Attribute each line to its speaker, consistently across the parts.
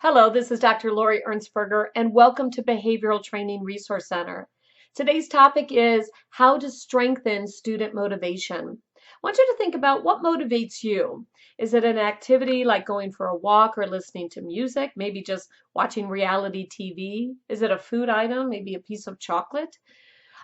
Speaker 1: Hello, this is Dr. Lori Ernstberger, and welcome to Behavioral Training Resource Center. Today's topic is how to strengthen student motivation. I want you to think about what motivates you. Is it an activity like going for a walk or listening to music, maybe just watching reality TV? Is it a food item, maybe a piece of chocolate?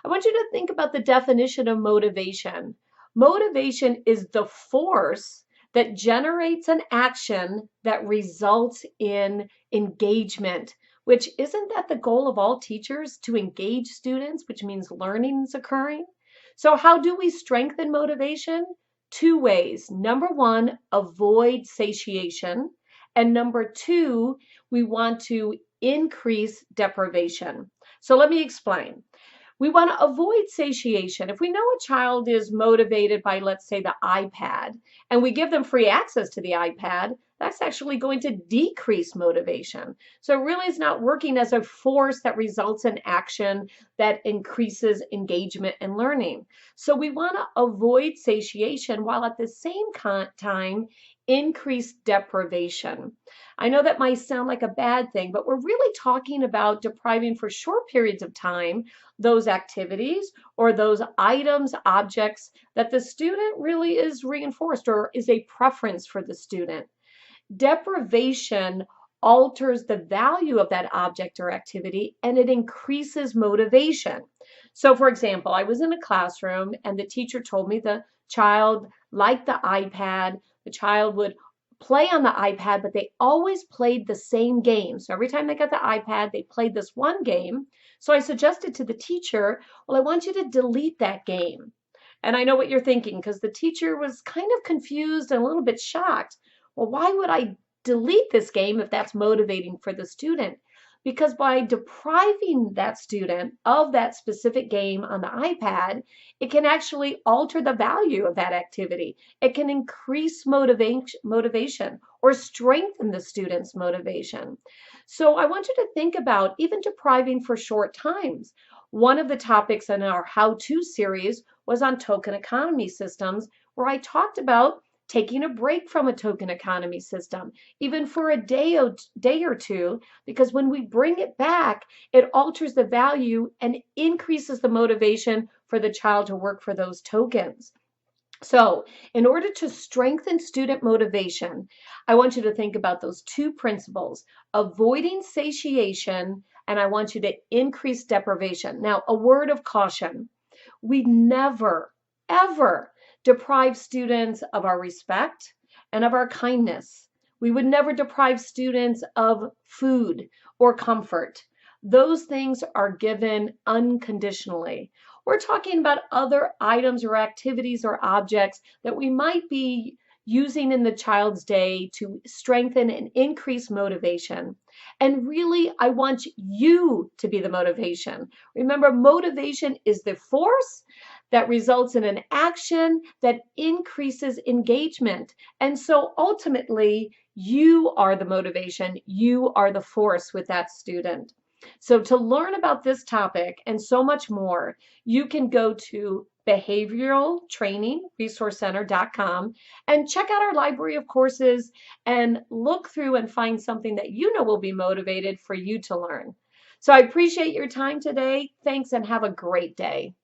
Speaker 1: I want you to think about the definition of motivation. Motivation is the force that generates an action that results in engagement, which isn't that the goal of all teachers to engage students, which means learning is occurring? So, how do we strengthen motivation? Two ways. Number one, avoid satiation. And number two, we want to increase deprivation. So, let me explain. We want to avoid satiation. If we know a child is motivated by, let's say, the iPad, and we give them free access to the iPad, that's actually going to decrease motivation. So it really is not working as a force that results in action that increases engagement and learning. So we want to avoid satiation while at the same time increase deprivation. I know that might sound like a bad thing, but we're really talking about depriving for short periods of time those activities or those items, objects that the student really is reinforced or is a preference for the student. Deprivation alters the value of that object or activity and it increases motivation. So, for example, I was in a classroom and the teacher told me the child liked the iPad. The child would play on the iPad, but they always played the same game. So every time they got the iPad, they played this one game. So I suggested to the teacher, well, I want you to delete that game. And I know what you're thinking because the teacher was kind of confused and a little bit shocked. Well, why would I delete this game if that's motivating for the student? Because by depriving that student of that specific game on the iPad, it can actually alter the value of that activity. It can increase motivation or strengthen the student's motivation. So I want you to think about even depriving for short times. One of the topics in our How To series was on token economy systems, where I talked about taking a break from a token economy system, even for a day or two, because when we bring it back, it alters the value and increases the motivation for the child to work for those tokens. So, in order to strengthen student motivation, I want you to think about those two principles, avoiding satiation, and I want you to increase deprivation. Now, a word of caution. We never, ever deprive students of our respect and of our kindness. We would never deprive students of food or comfort. Those things are given unconditionally. We're talking about other items or activities or objects that we might be using in the child's day to strengthen and increase motivation. And really, I want you to be the motivation. Remember, motivation is the force that results in an action that increases engagement. And so ultimately, you are the motivation, you are the force with that student. So to learn about this topic and so much more, you can go to behavioraltrainingresourcecenter.com and check out our library of courses and look through and find something that you know will be motivated for you to learn. So I appreciate your time today. Thanks and have a great day.